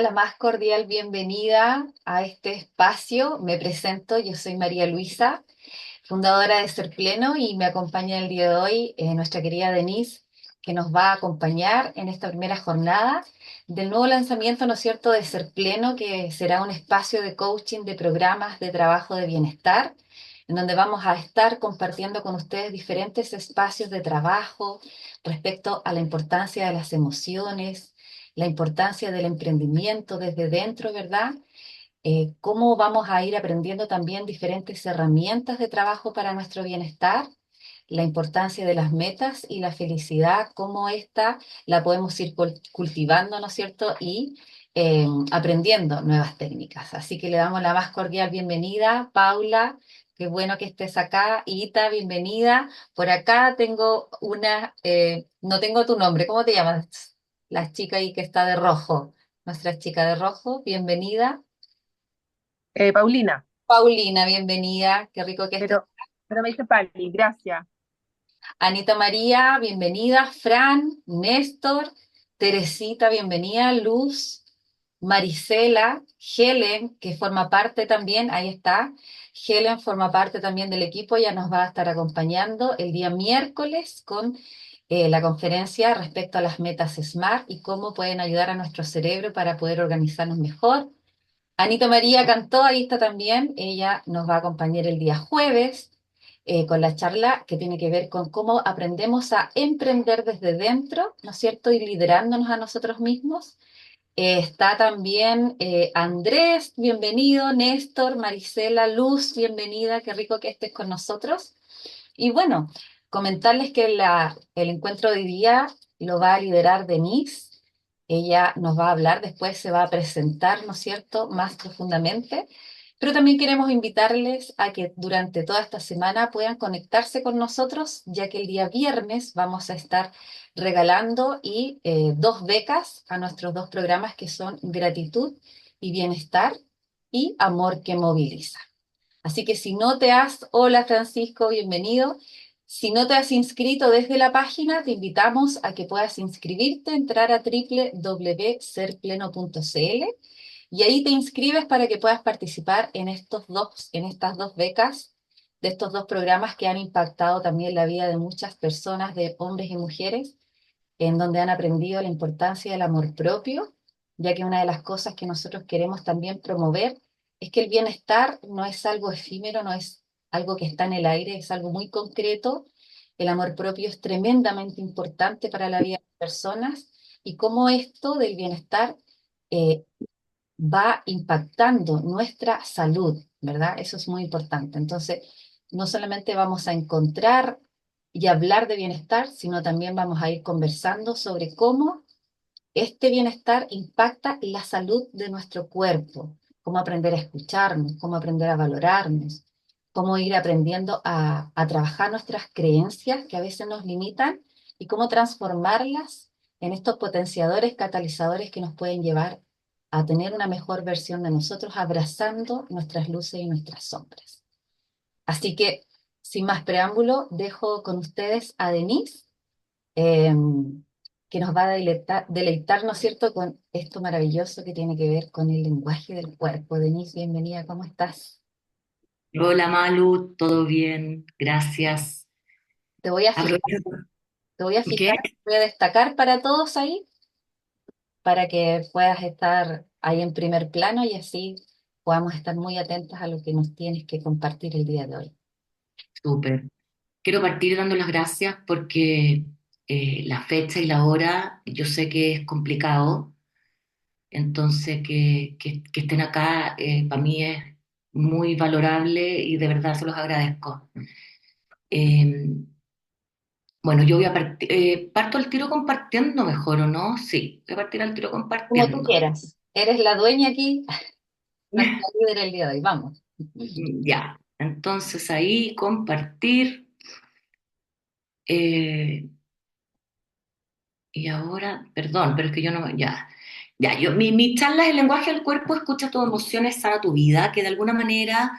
la más cordial bienvenida a este espacio. Me presento, yo soy María Luisa, fundadora de Ser Pleno, y me acompaña el día de hoy nuestra querida Denise, que nos va a acompañar en esta primera jornada del nuevo lanzamiento, ¿no es cierto?, de Ser Pleno, que será un espacio de coaching de programas de trabajo de bienestar, en donde vamos a estar compartiendo con ustedes diferentes espacios de trabajo respecto a la importancia de las emociones, la importancia del emprendimiento desde dentro, ¿verdad? Cómo vamos a ir aprendiendo también diferentes herramientas de trabajo para nuestro bienestar, la importancia de las metas y la felicidad, cómo esta la podemos ir cultivando, ¿no es cierto? Y aprendiendo nuevas técnicas. Así que le damos la más cordial bienvenida, Paula. Qué bueno que estés acá. Ita, bienvenida. Por acá tengo no tengo tu nombre, ¿cómo te llamas? La chica ahí que está de rojo, nuestra chica de rojo, bienvenida. Paulina, Paulina, bienvenida, qué rico que estés. pero me dice Pali, gracias. Anita María, bienvenida. Fran, Néstor, Teresita, bienvenida. Luz, Marisela, Helen, que forma parte también, ahí está. Helen forma parte también del equipo, ya nos va a estar acompañando el día miércoles con la conferencia respecto a las metas SMART y cómo pueden ayudar a nuestro cerebro para poder organizarnos mejor. Anita María cantó, ahí está también. Ella nos va a acompañar el día jueves con la charla que tiene que ver con cómo aprendemos a emprender desde dentro, ¿no es cierto? Y liderándonos a nosotros mismos. Está también Andrés, bienvenido, Néstor, Marisela, Luz, bienvenida, qué rico que estés con nosotros. Y bueno, comentarles que el encuentro de hoy día lo va a liderar Denise. Ella nos va a hablar, después se va a presentar, ¿no es cierto?, más profundamente. Pero también queremos invitarles a que durante toda esta semana puedan conectarse con nosotros, ya que el día viernes vamos a estar regalando dos becas a nuestros dos programas que son Gratitud y Bienestar y Amor que Moviliza. Así que si no te has, hola Francisco, bienvenido. Si no te has inscrito desde la página, te invitamos a que puedas inscribirte, entrar a www.serpleno.cl y ahí te inscribes para que puedas participar en estas dos becas de estos dos programas que han impactado también la vida de muchas personas, de hombres y mujeres, en donde han aprendido la importancia del amor propio, ya que una de las cosas que nosotros queremos también promover es que el bienestar no es algo efímero, no es algo que está en el aire, es algo muy concreto. El amor propio es tremendamente importante para la vida de las personas y cómo esto del bienestar eh, va impactando nuestra salud, ¿verdad? Eso es muy importante. Entonces, no solamente vamos a encontrar y hablar de bienestar, sino también vamos a ir conversando sobre cómo este bienestar impacta la salud de nuestro cuerpo, cómo aprender a escucharnos, cómo aprender a valorarnos, cómo ir aprendiendo a trabajar nuestras creencias que a veces nos limitan y cómo transformarlas en estos potenciadores, catalizadores que nos pueden llevar a tener una mejor versión de nosotros, abrazando nuestras luces y nuestras sombras. Así que, sin más preámbulo, dejo con ustedes a Denise, eh, que nos va a deleitar, ¿no es cierto?, con esto maravilloso que tiene que ver con el lenguaje del cuerpo. Denise, bienvenida, ¿cómo estás? Hola Malu, ¿todo bien? Gracias. Te voy a fijar, Aprovecho. te voy a ¿Qué? fijar, voy a destacar para todos ahí, para que puedas estar ahí en primer plano y así podamos estar muy atentas a lo que nos tienes que compartir el día de hoy. Súper. Quiero partir dando las gracias porque la fecha y la hora yo sé que es complicado, entonces que estén acá para mí es muy valorable y de verdad se los agradezco. Eh, bueno, yo voy a partir, parto al tiro compartiendo mejor, ¿o no? Sí, voy a partir al tiro Como tú compartiendo. quieras. Eres la dueña aquí, nuestra líder el día de hoy. Vamos. Ya, entonces ahí compartir. eh, Y ahora, perdón, pero es que yo no, mi charla es el lenguaje del cuerpo, escucha tus emociones, sana tu vida, que de alguna manera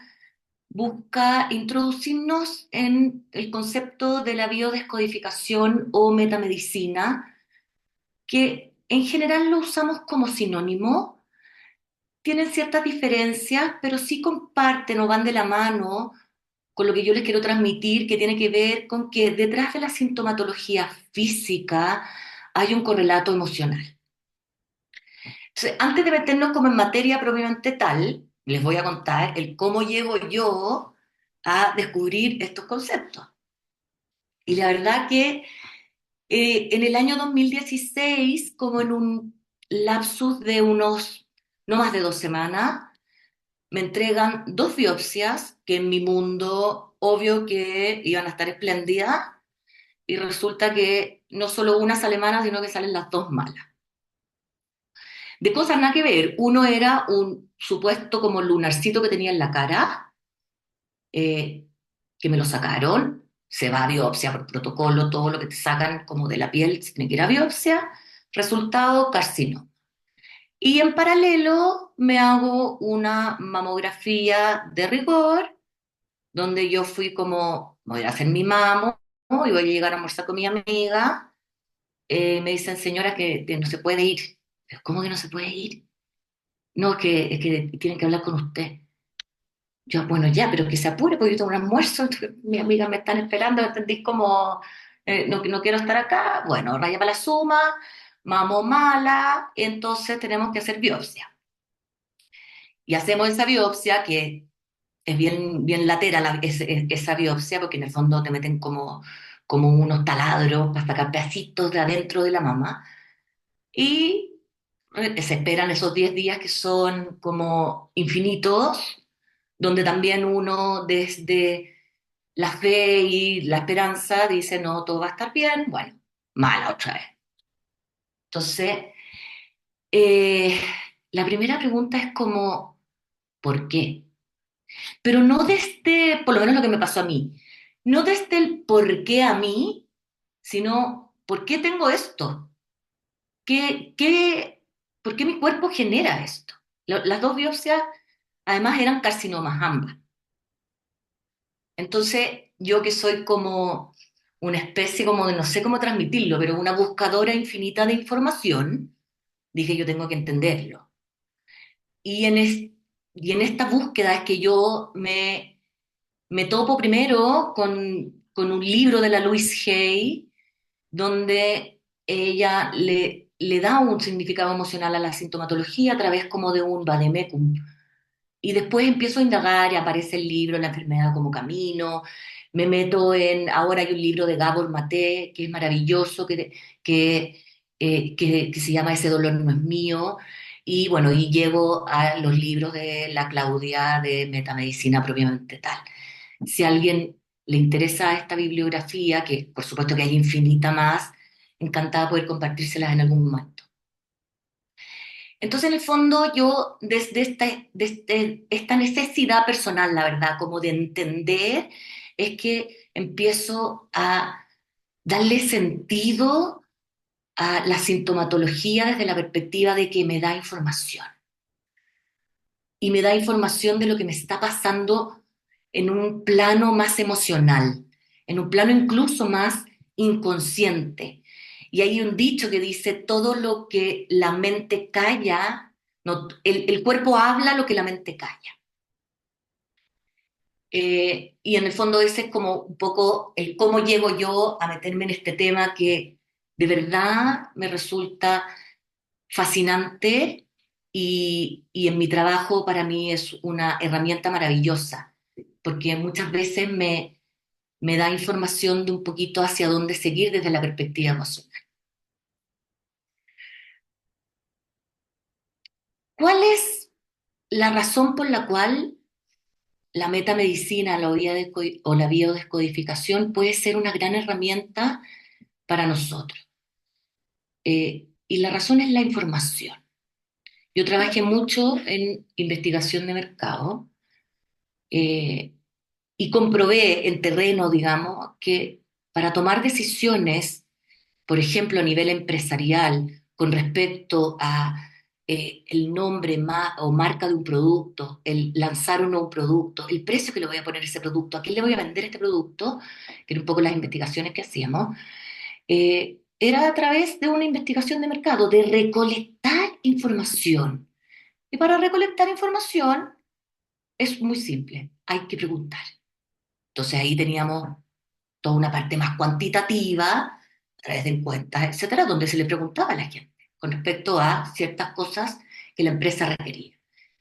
busca introducirnos en el concepto de la biodescodificación o metamedicina, que en general lo usamos como sinónimo, tienen ciertas diferencias, pero sí comparten o van de la mano con lo que yo les quiero transmitir, que tiene que ver con que detrás de la sintomatología física hay un correlato emocional. Entonces, antes de meternos como en materia propiamente tal, les voy a contar el cómo llego yo a descubrir estos conceptos. Y la verdad que en el año 2016, como en un lapsus de unos, no más de 2 semanas, me entregan 2 biopsias que en mi mundo, obvio que iban a estar espléndidas, y resulta que no solo una sale mala, sino que salen las dos malas. De cosas nada que ver. Uno era un supuesto como lunarcito que tenía en la cara, eh, que me lo sacaron. Se va a biopsia por protocolo, todo lo que te sacan como de la piel, se tiene que ir a biopsia. Resultado, carcinoma. Y en paralelo me hago una mamografía de rigor, donde yo fui como, voy a hacer mi mamo y voy a llegar a almorzar con mi amiga. Me dicen, señora, que no se puede ir. ¿Cómo que no se puede ir? No, es que tienen que hablar con usted. Yo, bueno, ya, pero que se apure porque yo tengo un almuerzo, mis amigas me están esperando, ¿entendís? Como, no quiero estar acá. Bueno, raya para la suma, mamo mala, entonces tenemos que hacer biopsia. Y hacemos esa biopsia que es bien, bien latera esa biopsia, porque en el fondo te meten como unos taladros para sacar pedacitos de adentro de la mama. Y se esperan esos 10 días que son como infinitos, donde también uno desde la fe y la esperanza dice, no, todo va a estar bien. Bueno, mala otra vez. Entonces, eh, la primera pregunta es como, ¿por qué? Pero no desde, por lo menos lo que me pasó a mí, no desde el por qué a mí, sino por qué tengo esto, por qué mi cuerpo genera esto. Las 2 biopsias, además, eran carcinomas ambas. Entonces, yo que soy como una especie como de, no sé cómo transmitirlo, pero una buscadora infinita de información, dije yo tengo que entenderlo. Y y en esta búsqueda es que yo me topo primero con un libro de la Louise Hay, donde ella le da un significado emocional a la sintomatología a través como de un vademecum. Y después empiezo a indagar y aparece el libro La enfermedad como camino. Me meto ahora hay un libro de Gabor Maté, que es maravilloso, que se llama Ese dolor no es mío. Y bueno, y llego a los libros de la Claudia de metamedicina propiamente tal. Si a alguien le interesa esta bibliografía, que por supuesto que hay infinita más, encantada de poder compartírselas en algún momento. Entonces, en el fondo, yo desde esta necesidad personal, la verdad, como de entender, es que empiezo a darle sentido a la sintomatología desde la perspectiva de que me da información. Y me da información de lo que me está pasando en un plano más emocional, en un plano incluso más inconsciente. Y hay un dicho que dice, todo lo que la mente calla, no, el cuerpo habla lo que la mente calla. Y en el fondo ese es como un poco el cómo llego yo a meterme en este tema que de verdad me resulta fascinante y en mi trabajo para mí es una herramienta maravillosa, porque muchas veces me da información de un poquito hacia dónde seguir desde la perspectiva emocional. ¿Cuál es la razón por la cual la metamedicina o la biodescodificación puede ser una gran herramienta para nosotros? Y la razón es la información. Yo trabajé mucho en investigación de mercado eh, y comprobé en terreno, digamos, que para tomar decisiones, por ejemplo, a nivel empresarial, con respecto a el nombre o marca de un producto, el lanzar un nuevo producto, el precio que le voy a poner a ese producto, a quién le voy a vender este producto, que era un poco las investigaciones que hacíamos, era a través de una investigación de mercado, de recolectar información. Y para recolectar información es muy simple, hay que preguntar. Entonces ahí teníamos toda una parte más cuantitativa, a través de encuestas, etcétera, donde se le preguntaba a la gente con respecto a ciertas cosas que la empresa requería.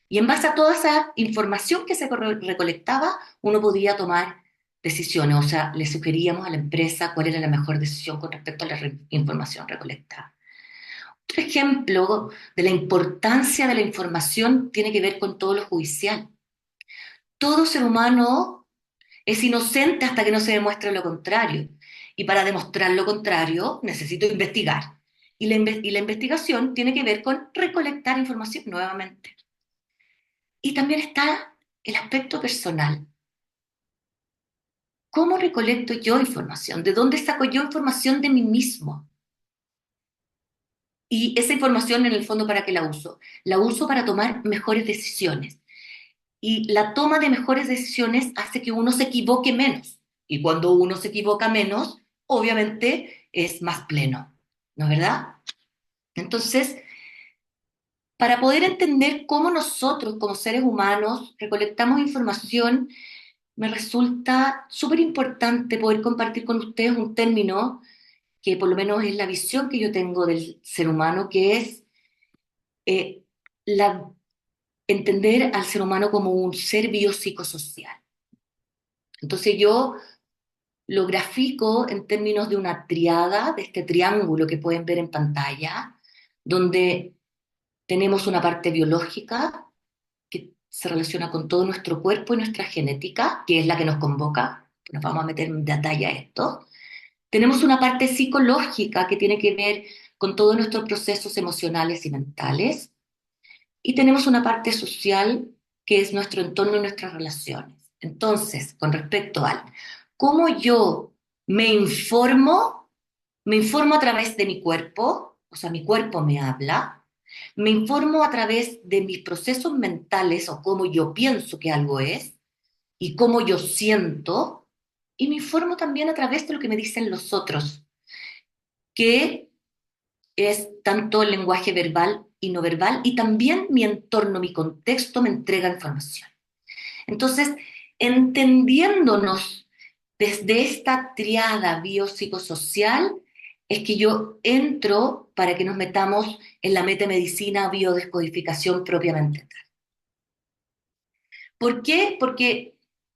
Y en base a toda esa información que se recolectaba, uno podía tomar decisiones, o sea, le sugeríamos a la empresa cuál era la mejor decisión con respecto a la información recolectada. Otro ejemplo de la importancia de la información tiene que ver con todo lo judicial. Todo ser humano es inocente hasta que no se demuestre lo contrario. Y para demostrar lo contrario, necesito investigar. Y la investigación tiene que ver con recolectar información nuevamente. Y también está el aspecto personal. ¿Cómo recolecto yo información? ¿De dónde saco yo información de mí mismo? Y esa información, en el fondo, ¿para qué la uso? La uso para tomar mejores decisiones. Y la toma de mejores decisiones hace que uno se equivoque menos. Y cuando uno se equivoca menos, obviamente es más pleno, ¿no es verdad? Entonces, para poder entender cómo nosotros, como seres humanos, recolectamos información, me resulta súper importante poder compartir con ustedes un término que por lo menos es la visión que yo tengo del ser humano, que es eh, la, entender al ser humano como un ser biopsicosocial. Entonces yo lo grafico en términos de una triada, de este triángulo que pueden ver en pantalla, donde tenemos una parte biológica que se relaciona con todo nuestro cuerpo y nuestra genética, que es la que nos convoca. Nos vamos a meter en detalle a esto. Tenemos una parte psicológica que tiene que ver con todos nuestros procesos emocionales y mentales. Y tenemos una parte social que es nuestro entorno y nuestras relaciones. Entonces, con respecto al cómo yo me me informo a través de mi cuerpo, o sea, mi cuerpo me habla, me informo a través de mis procesos mentales o cómo yo pienso que algo es y cómo yo siento, y me informo también a través de lo que me dicen los otros, que es tanto el lenguaje verbal y no verbal, y también mi entorno, mi contexto me entrega información. Entonces, entendiéndonos desde esta triada biopsicosocial, es que yo entro para que nos metamos en la metamedicina biodescodificación propiamente tal. ¿Por qué? Porque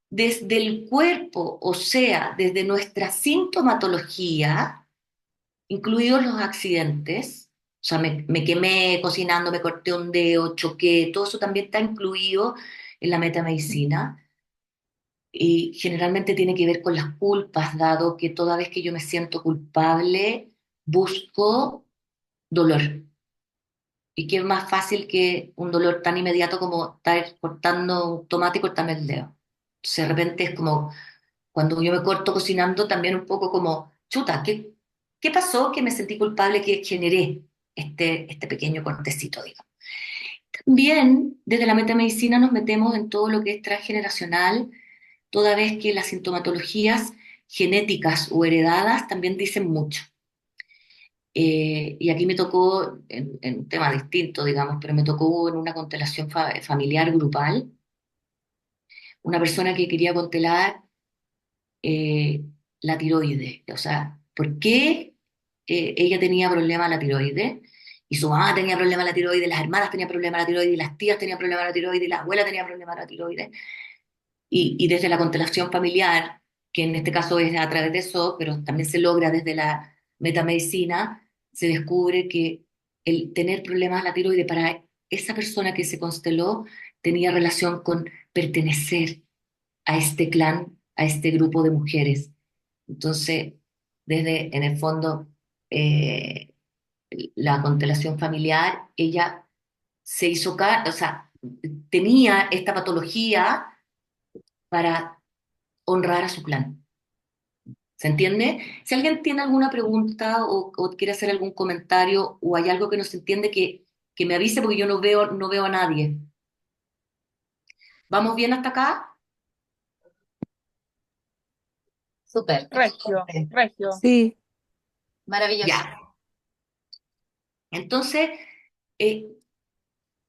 desde el cuerpo, o sea, desde nuestra sintomatología, incluidos los accidentes, o sea, me quemé cocinando, me corté un dedo, choqué, todo eso también está incluido en la metamedicina y generalmente tiene que ver con las culpas, dado que toda vez que yo me siento culpable, busco dolor. Y qué más fácil que un dolor tan inmediato como estar cortando un tomate y cortarme el dedo. Entonces, de repente es como cuando yo me corto cocinando, también un poco como, chuta, qué pasó que me sentí culpable que generé este pequeño cortecito, digamos? Bien, desde la metamedicina nos metemos en todo lo que es transgeneracional, toda vez que las sintomatologías genéticas o heredadas también dicen mucho. Y aquí me tocó, en un tema distinto, digamos, pero me tocó en una constelación familiar grupal, una persona que quería constelar eh, la tiroides. O sea, ¿por qué ella tenía problema de la tiroides? Y su mamá tenía problema de la tiroides, las hermanas tenían problema de la tiroides, y las tías tenían problema de la tiroides, y la abuela tenía problema de la tiroides. Y desde la constelación familiar, que en este caso es a través de eso, pero también se logra desde la metamedicina, se descubre que el tener problemas de la tiroides para esa persona que se consteló tenía relación con pertenecer a este clan, a este grupo de mujeres. Entonces, desde, en el fondo, eh, la constelación familiar, ella se hizo, o sea, tenía esta patología para honrar a su clan. ¿Se entiende? Si alguien tiene alguna pregunta o quiere hacer algún comentario o hay algo que no se entiende, que me avise porque yo no veo a nadie. ¿Vamos bien hasta acá? Súper, Regio, excelente, regio. Sí, maravilloso. Ya. Entonces, eh,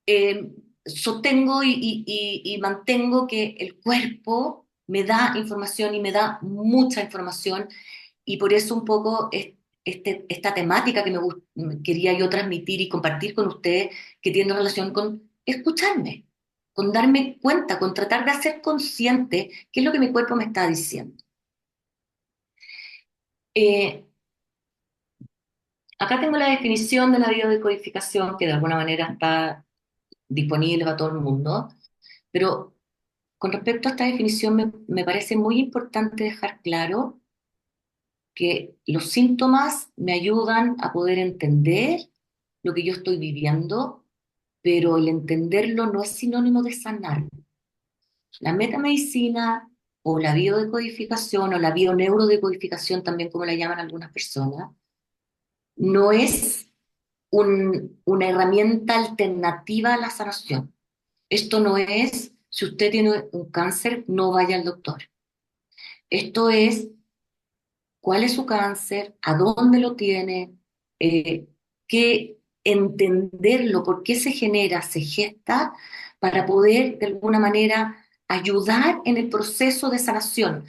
eh, sostengo y mantengo que el cuerpo me da información y me da mucha información y por eso un poco esta temática que quería yo transmitir y compartir con ustedes, que tiene relación con escucharme, con darme cuenta, con tratar de hacer consciente qué es lo que mi cuerpo me está diciendo. Eh, Acá tengo la definición de la biodecodificación, que de alguna manera está disponible para todo el mundo, pero con respecto a esta definición me parece muy importante dejar claro que los síntomas me ayudan a poder entender lo que yo estoy viviendo, pero el entenderlo no es sinónimo de sanar. La metamedicina o la biodecodificación o la bioneurodecodificación, también como la llaman algunas personas, no es una herramienta alternativa a la sanación. Esto no es, si usted tiene un cáncer, no vaya al doctor. Esto es cuál es su cáncer, a dónde lo tiene, qué entenderlo, por qué se genera, se gesta, para poder de alguna manera ayudar en el proceso de sanación,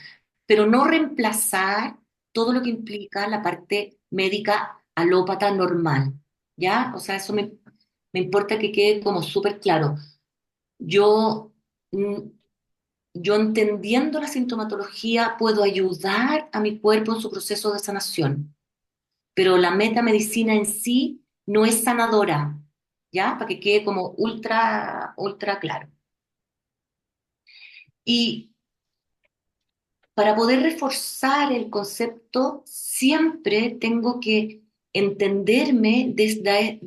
pero no reemplazar todo lo que implica la parte médica alópata normal, ¿ya? O sea, me importa que quede como súper claro. Yo mm, yo entendiendo la sintomatología puedo ayudar a mi cuerpo en su proceso de sanación, pero la metamedicina en sí no es sanadora, ¿ya? Para que quede como ultra, ultra claro. Y para poder reforzar el concepto, siempre tengo que entenderme desde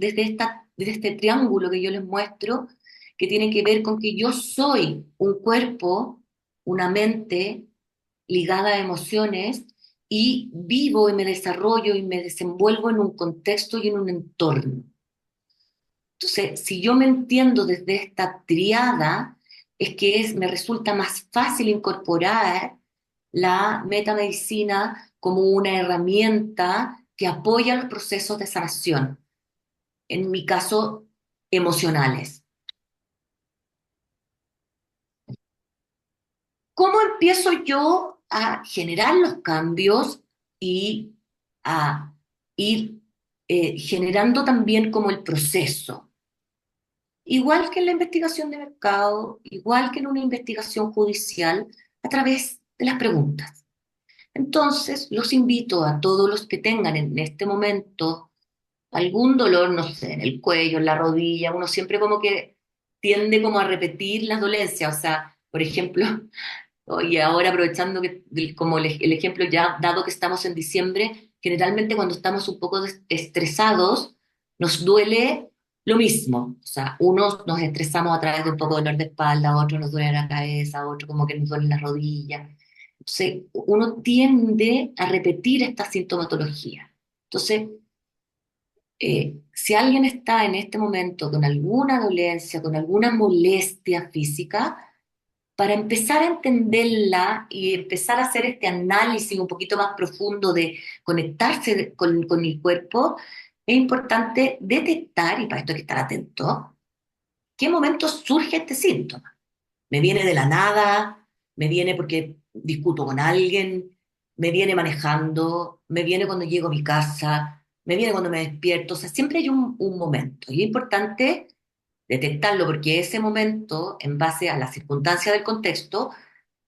este triángulo que yo les muestro, que tiene que ver con que yo soy un cuerpo, una mente ligada a emociones y vivo y me desarrollo y me desenvuelvo en un contexto y en un entorno. Entonces, si yo me entiendo desde esta triada, es que me resulta más fácil incorporar la metamedicina como una herramienta que apoya los procesos de sanación, en mi caso, emocionales. ¿Cómo empiezo yo a generar los cambios y a ir generando también como el proceso? Igual que en la investigación de mercado, igual que en una investigación judicial, a través de las preguntas. Entonces, los invito a todos los que tengan en este momento algún dolor, no sé, en el cuello, en la rodilla, uno siempre como que tiende como a repetir las dolencias, o sea, por ejemplo, y ahora aprovechando como el ejemplo ya dado que estamos en diciembre, generalmente cuando estamos un poco estresados, nos duele lo mismo. O sea, unos nos estresamos a través de un poco de dolor de espalda, otros nos duele la cabeza, otros como que nos duelen las rodillas. Entonces, uno tiende a repetir esta sintomatología. Entonces, si alguien está en este momento con alguna dolencia, con alguna molestia física, para empezar a entenderla y empezar a hacer este análisis un poquito más profundo de conectarse con el cuerpo, es importante detectar, y para esto hay que estar atento, qué momento surge este síntoma. ¿Me viene de la nada? ¿Me viene porque discuto con alguien? ¿Me viene manejando? ¿Me viene cuando llego a mi casa? ¿Me viene cuando me despierto? O sea, siempre hay un momento. Y es importante detectarlo porque ese momento, en base a las circunstancias del contexto,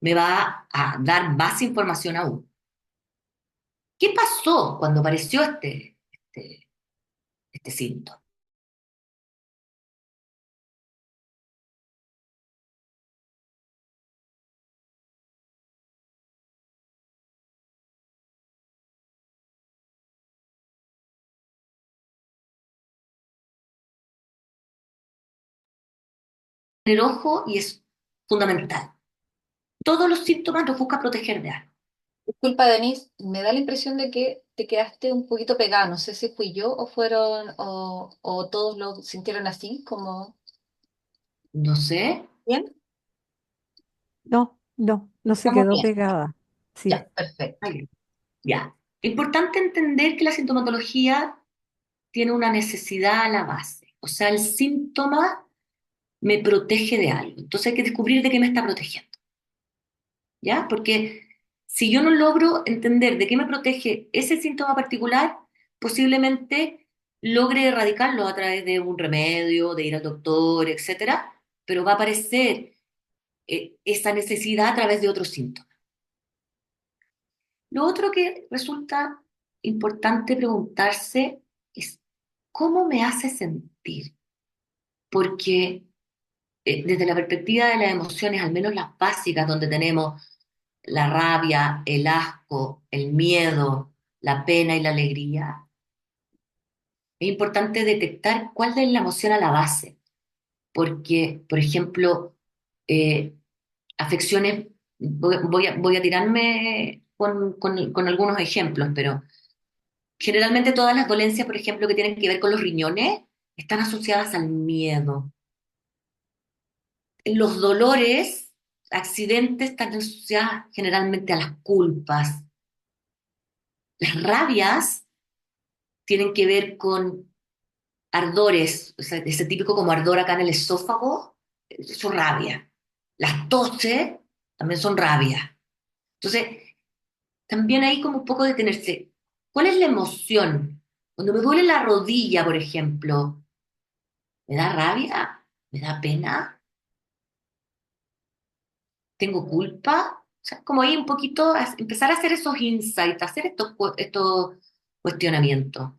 me va a dar más información aún. ¿Qué pasó cuando apareció este síntoma? El ojo y es fundamental. Todos los síntomas nos buscan proteger de algo. Disculpa, Denise, me da la impresión de que te quedaste un poquito pegada. No sé si fui yo o fueron, o todos lo sintieron así, como... No sé. ¿Bien? No, no, no se Estamos quedó bien. pegada. Sí, Ya, perfecto. Ay, ya. Importante entender que la sintomatología tiene una necesidad a la base. O sea, el síntoma me protege de algo. Entonces hay que descubrir de qué me está protegiendo, ¿ya? Porque si yo no logro entender de qué me protege ese síntoma particular, posiblemente logre erradicarlo a través de un remedio, de ir al doctor, etcétera, pero va a aparecer esa necesidad a través de otros síntomas. Lo otro que resulta importante preguntarse es cómo me hace sentir, porque desde la perspectiva de las emociones, al menos las básicas, donde tenemos la rabia, el asco, el miedo, la pena y la alegría, es importante detectar cuál es la emoción a la base, porque, por ejemplo, eh, afecciones, voy a tirarme con algunos ejemplos, pero generalmente todas las dolencias, por ejemplo, que tienen que ver con los riñones, están asociadas al miedo. Los dolores, accidentes, están asociadas generalmente a las culpas. Las rabias tienen que ver con ardores, o sea, ese típico como ardor acá en el esófago, eso es rabia. Las toses también son rabia. Entonces, también hay como un poco detenerse. ¿Cuál es la emoción? Cuando me duele la rodilla, por ejemplo, ¿me da rabia? ¿Me da pena? ¿Tengo culpa? O sea, como ahí un poquito empezar a hacer esos insights, hacer estos cuestionamientos.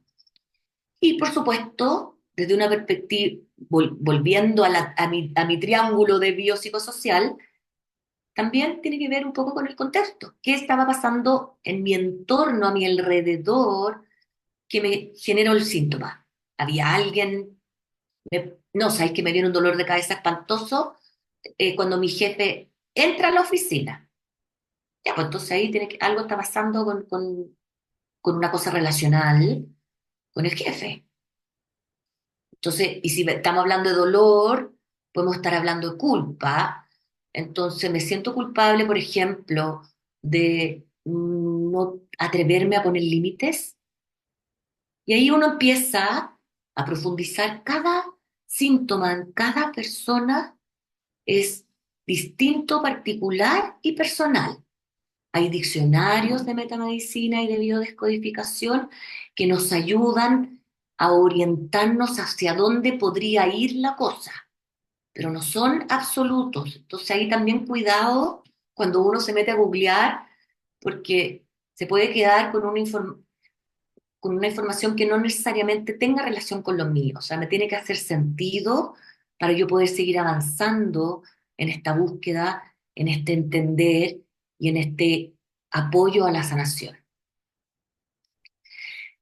Y por supuesto, desde una perspectiva, volviendo a mi triángulo de biopsicosocial, también tiene que ver un poco con el contexto. ¿Qué estaba pasando en mi entorno, a mi alrededor, que me generó el síntoma? ¿Había alguien? No, sabéis que me viene un dolor de cabeza espantoso cuando mi jefe entra a la oficina. Ya, pues entonces ahí algo está pasando con una cosa relacional con el jefe. Entonces, y si estamos hablando de dolor, podemos estar hablando de culpa. Entonces, me siento culpable, por ejemplo, de no atreverme a poner límites. Y ahí uno empieza a profundizar cada síntoma en cada persona es distinto, particular y personal. Hay diccionarios de metamedicina y de biodescodificación que nos ayudan a orientarnos hacia dónde podría ir la cosa, pero no son absolutos. Entonces ahí también cuidado cuando uno se mete a googlear, porque se puede quedar con una información que no necesariamente tenga relación con lo mío. O sea, me tiene que hacer sentido para yo poder seguir avanzando en esta búsqueda, en este entender y en este apoyo a la sanación.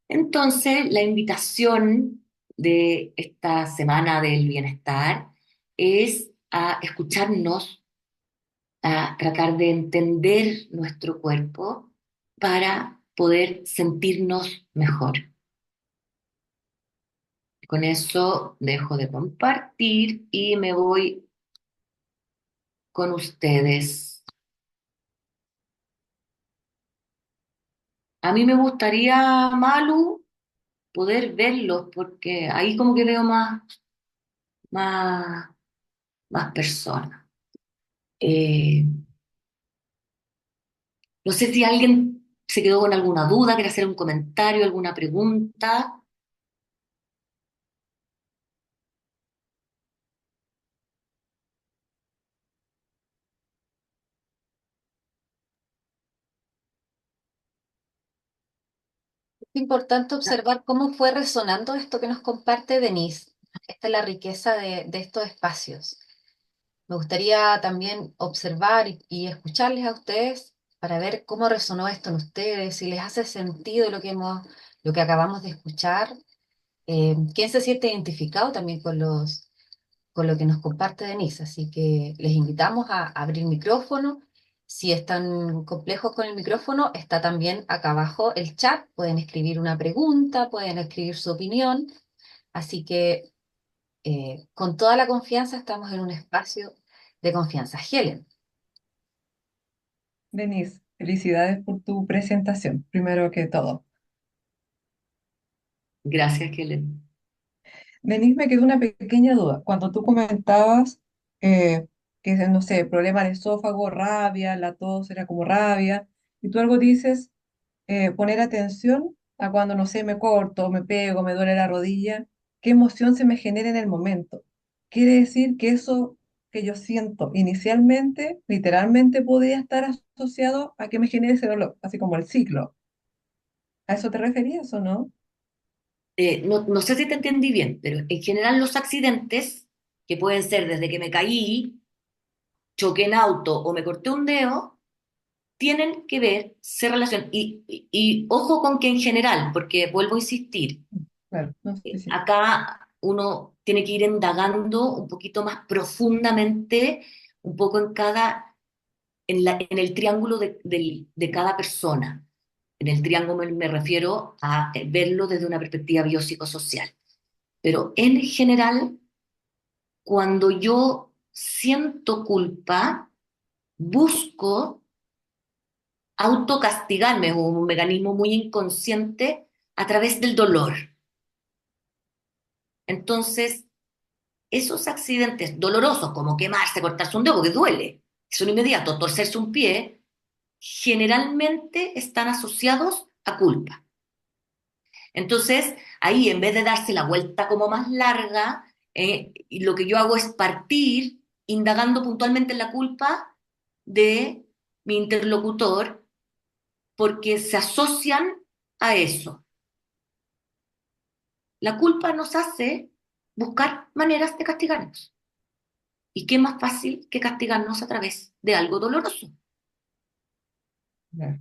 Entonces, la invitación de esta semana del bienestar es a escucharnos, a tratar de entender nuestro cuerpo para poder sentirnos mejor. Con eso dejo de compartir y me voy con ustedes. A mí me gustaría, Malu, poder verlos porque ahí como que veo más, más personas. Eh, no sé si alguien se quedó con alguna duda, quiere hacer un comentario, alguna pregunta. Es importante observar cómo fue resonando esto que nos comparte Denise. Esta es la riqueza de estos espacios. Me gustaría también observar y escucharles a ustedes para ver cómo resonó esto en ustedes, si les hace sentido lo que acabamos de escuchar. ¿Quién se siente identificado también con lo que nos comparte Denise? Así que les invitamos a abrir micrófono. Si están complejos con el micrófono, está también acá abajo el chat. Pueden escribir una pregunta, pueden escribir su opinión. Así que con toda la confianza estamos en un espacio de confianza. Helen. Denise, felicidades por tu presentación, primero que todo. Gracias, Helen. Denise, me quedó una pequeña duda. Cuando tú comentabas que, no sé, problema de esófago, rabia, la tos era como rabia, y tú algo dices, poner atención a cuando, no sé, me corto, me pego, me duele la rodilla, qué emoción se me genera en el momento. Quiere decir que eso que yo siento inicialmente, literalmente podría estar asociado a que me genere ese dolor, así como el ciclo. ¿A eso te referías o no? No sé si te entendí bien, pero en general los accidentes, que pueden ser desde que me caí, choqué en auto o me corté un dedo, tienen que ver, se relacionan. Y ojo con que en general, porque vuelvo a insistir, Claro, no sé si. acá uno tiene que ir indagando un poquito más profundamente, un poco en el triángulo de cada persona. En el triángulo me refiero a verlo desde una perspectiva biopsicosocial. Pero en general, cuando yo siento culpa, busco autocastigarme, es un mecanismo muy inconsciente a través del dolor. Entonces, esos accidentes dolorosos, como quemarse, cortarse un dedo, porque duele, son inmediatos, torcerse un pie, generalmente están asociados a culpa. Entonces, ahí en vez de darse la vuelta como más larga, y lo que yo hago es partir indagando puntualmente en la culpa de mi interlocutor porque se asocian a eso. La culpa nos hace buscar maneras de castigarnos. ¿Y qué más fácil que castigarnos a través de algo doloroso? Ya.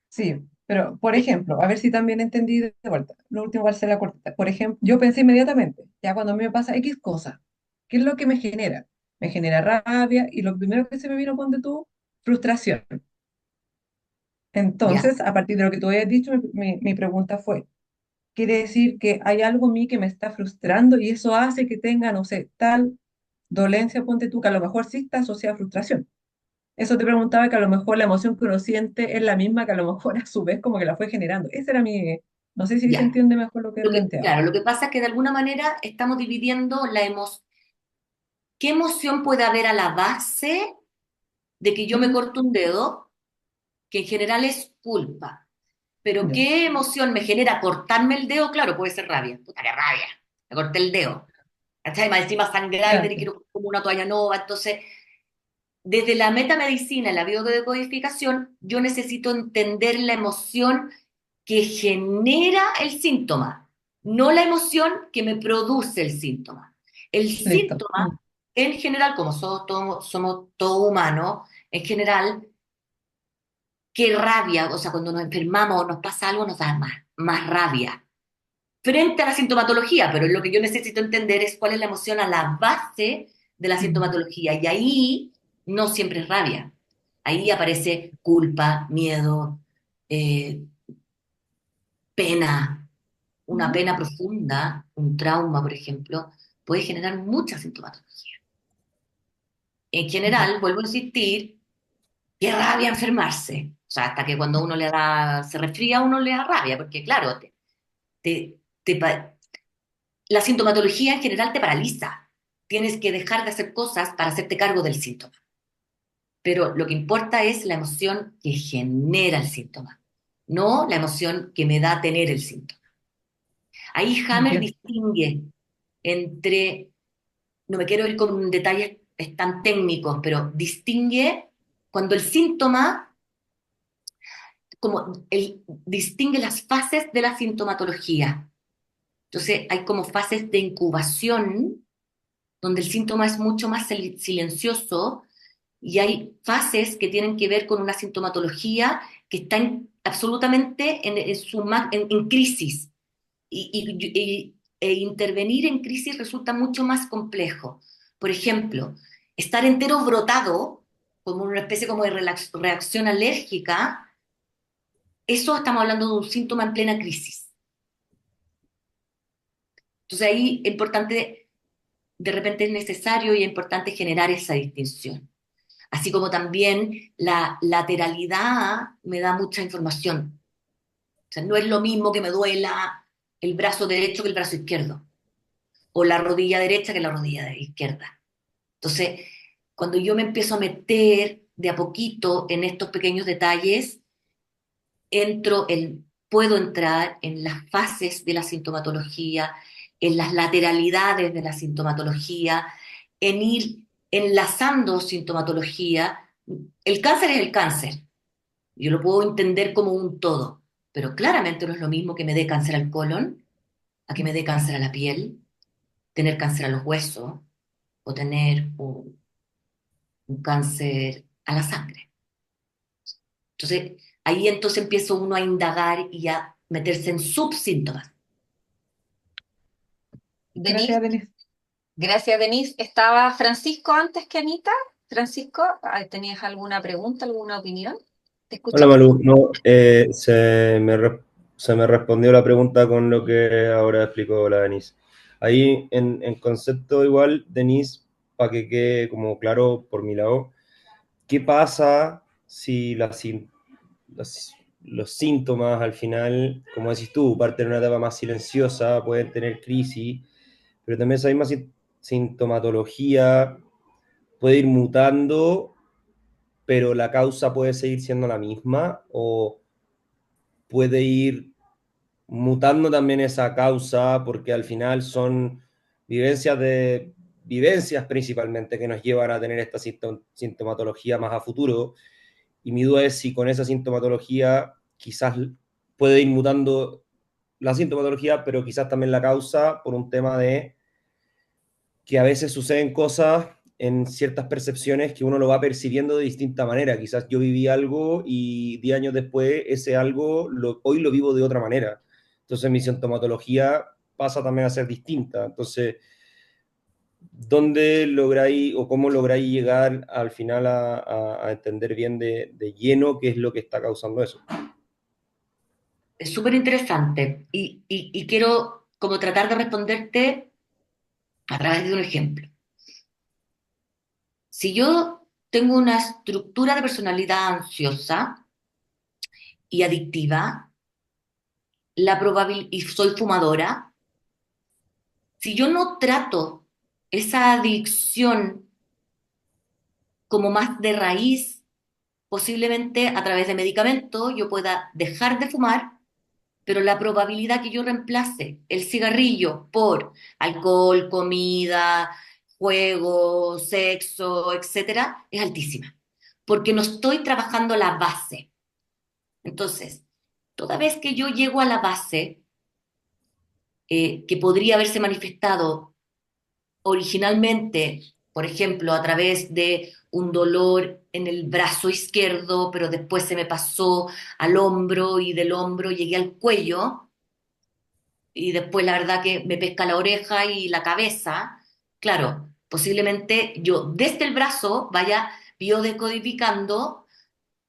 Sí, pero por ejemplo, a ver si también entendí de vuelta. Lo último va a ser la corta. Por ejemplo, yo pensé inmediatamente, ya cuando a mí me pasa X cosa, ¿qué es lo que me genera? Me genera rabia y lo primero que se me vino, ponte tú, frustración. Ya, Entonces, a partir de lo que tú habías dicho, mi pregunta fue, quiere decir que hay algo en mí que me está frustrando y eso hace que tenga, no sé, tal dolencia, ponte tú, que a lo mejor sí está asociada a frustración. Eso te preguntaba que a lo mejor la emoción que uno siente es la misma que a lo mejor a su vez como que la fue generando. Ese era mi, no sé si se ya. entiende mejor lo que planteaba. Claro, lo que pasa es que de alguna manera estamos dividiendo la emoción. ¿Qué emoción puede haber a la base de que yo me Ujú. corto un dedo? Que en general es culpa. Pero Ya, ¿qué emoción me genera cortarme el dedo? Claro, puede ser rabia. Puta, qué rabia. Me corté el dedo. ¿Cachai? Más encima sangrar y claro, tener que ir como una toalla nueva. Entonces, desde la metamedicina, la biodecodificación, yo necesito entender la emoción que genera el síntoma, no la emoción que me produce el síntoma. El listo. síntoma, en general, como somos todos humanos, en general, qué rabia, o sea, cuando nos enfermamos o nos pasa algo, nos da más rabia frente a la sintomatología, pero lo que yo necesito entender es cuál es la emoción a la base de la Mm. sintomatología. Y ahí no siempre es rabia. Ahí aparece culpa, miedo, eh, pena. Una Ujú. pena profunda, un trauma, por ejemplo, puede generar mucha sintomatología. En Ya, general, vuelvo a insistir, qué rabia enfermarse. O sea, hasta que cuando uno le da, se resfría, uno le da rabia, porque claro, te, te pa- la sintomatología en general te paraliza. Tienes que dejar de hacer cosas para hacerte cargo del síntoma. Pero lo que importa es la emoción que genera el síntoma, no la emoción que me da tener el síntoma. Ahí Hammer entiendo. distingue entre, no me quiero ir con detalles tan técnicos, pero distingue cuando el síntoma, distingue las fases de la sintomatología. Entonces hay como fases de incubación donde el síntoma es mucho más silencioso y hay fases que tienen que ver con una sintomatología que está absolutamente en crisis e intervenir en crisis resulta mucho más complejo. Por ejemplo, estar entero brotado como una especie como de reacción alérgica, eso estamos hablando de un síntoma en plena crisis. Entonces ahí es importante, de repente es necesario y es importante generar esa distinción. Así como también la lateralidad me da mucha información. O sea, no es lo mismo que me duela el brazo derecho que el brazo izquierdo. o la rodilla derecha que la rodilla izquierda. Entonces, cuando yo me empiezo a meter de a poquito en estos pequeños detalles, puedo entrar en las fases de la sintomatología, en las lateralidades de la sintomatología, en ir enlazando sintomatología. El cáncer es el cáncer. Yo lo puedo entender como un todo, pero claramente no es lo mismo que me dé cáncer al colon, a que me dé cáncer a la piel, tener cáncer a los huesos o tener un cáncer a la sangre. Entonces, ahí entonces empieza uno a indagar y a meterse en subsíntomas. Denise, Gracias, Denise. gracias, Denise. ¿Estaba Francisco antes que Anita? Francisco, ¿tenías alguna pregunta, alguna opinión? Te Hola escuchamos. Malu, no, se me respondió la pregunta con lo que ahora explicó la Denise. Ahí en concepto igual, Denise, para que quede como claro por mi lado, ¿qué pasa si los síntomas al final, como decís tú, parten de una etapa más silenciosa, pueden tener crisis, pero también esa misma sintomatología puede ir mutando, pero la causa puede seguir siendo la misma o puede ir mutando también esa causa, porque al final son vivencias principalmente que nos llevan a tener esta sintomatología más a futuro. Y mi duda es si con esa sintomatología quizás puede ir mutando la sintomatología, pero quizás también la causa por un tema de que a veces suceden cosas en ciertas percepciones que uno lo va percibiendo de distinta manera. Quizás yo viví algo y 10 años después ese algo hoy lo vivo de otra manera. Entonces mi sintomatología pasa también a ser distinta. Entonces, ¿dónde lográis o cómo lográis llegar al final a entender bien de lleno qué es lo que está causando eso? Es súper interesante y quiero como tratar de responderte a través de un ejemplo. Si yo tengo una estructura de personalidad ansiosa y adictiva, y soy fumadora, si yo no trato esa adicción como más de raíz, posiblemente a través de medicamentos yo pueda dejar de fumar, pero la probabilidad que yo reemplace el cigarrillo por alcohol, comida, juego, sexo, etcétera, es altísima, porque no estoy trabajando la base. Entonces, toda vez que yo llego a la base, que podría haberse manifestado originalmente, por ejemplo, a través de un dolor en el brazo izquierdo, pero después se me pasó al hombro y del hombro llegué al cuello, y después la verdad que me pesca la oreja y la cabeza, claro, posiblemente yo desde el brazo vaya biodecodificando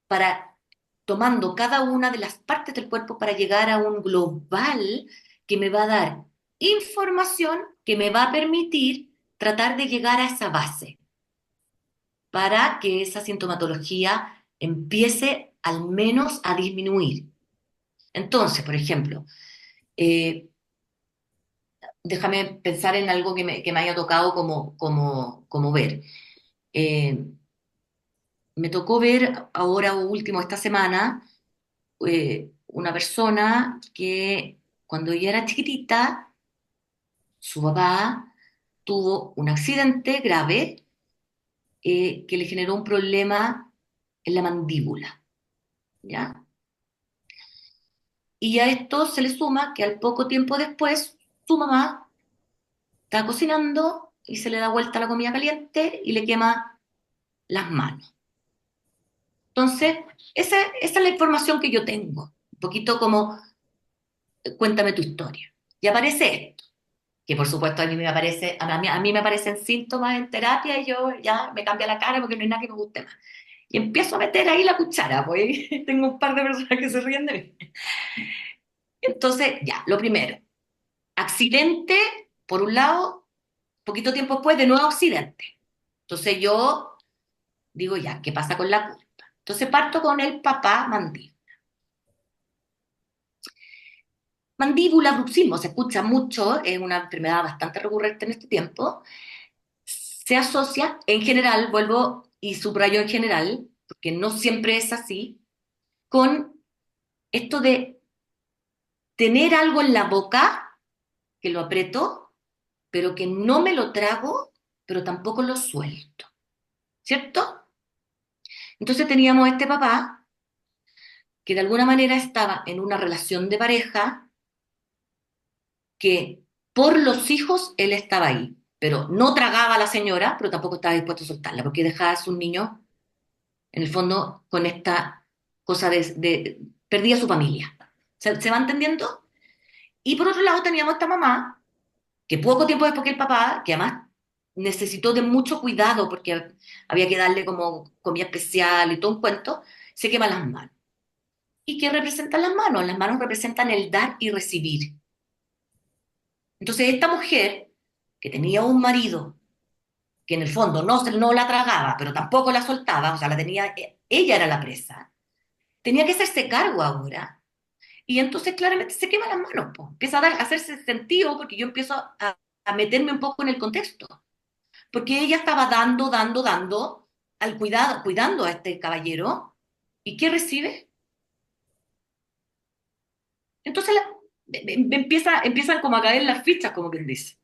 para tomando cada una de las partes del cuerpo para llegar a un global que me va a dar información que me va a permitir tratar de llegar a esa base para que esa sintomatología empiece al menos a disminuir. Entonces, por ejemplo, eh, déjame pensar en algo que me haya tocado como ver. Eh, Me tocó ver ahora último esta semana una persona que cuando ella era chiquitita, su papá tuvo un accidente grave que le generó un problema en la mandíbula, ¿ya? Y a esto se le suma que al poco tiempo después su mamá está cocinando y se le da vuelta la comida caliente y le quema las manos. Entonces, esa es la información que yo tengo. Un poquito como, cuéntame tu historia. Y aparece esto, que por supuesto a mí me aparece, a mí me aparecen síntomas en terapia y yo ya me cambia la cara porque no hay nada que me guste más. Y empiezo a meter ahí la cuchara, pues tengo un par de personas que se ríen de mí. Entonces, ya, lo primero, accidente, por un lado, poquito tiempo después, de nuevo accidente. Entonces yo digo, ya, ¿qué pasa con la culpa? Entonces parto con el papá Mandí. Mandíbula, bruxismo, se escucha mucho, es una enfermedad bastante recurrente en este tiempo. Se asocia, en general, vuelvo y subrayo en general, porque no siempre es así, con esto de tener algo en la boca, que lo aprieto, pero que no me lo trago, pero tampoco lo suelto, ¿cierto? Entonces teníamos este papá que de alguna manera estaba en una relación de pareja que por los hijos él estaba ahí, pero no tragaba a la señora, pero tampoco estaba dispuesto a soltarla, porque dejaba a su niño, en el fondo, con esta cosa perdía su familia. ¿Se va entendiendo? Y por otro lado teníamos esta mamá, que poco tiempo después que el papá, que además necesitó de mucho cuidado, porque había que darle como comida especial y todo un cuento, se quema las manos. ¿Y qué representan las manos? Las manos representan el dar y recibir. Entonces esta mujer, que tenía un marido que en el fondo no la tragaba, pero tampoco la soltaba, o sea, la tenía, ella era la presa, tenía que hacerse cargo ahora. Y entonces claramente se quema las manos, po. Empieza a hacerse sentido porque yo empiezo a meterme un poco en el contexto. Porque ella estaba dando al cuidado, cuidando a este caballero. ¿Y qué recibe? Entonces empiezan como a caer las fichas, como quien dice.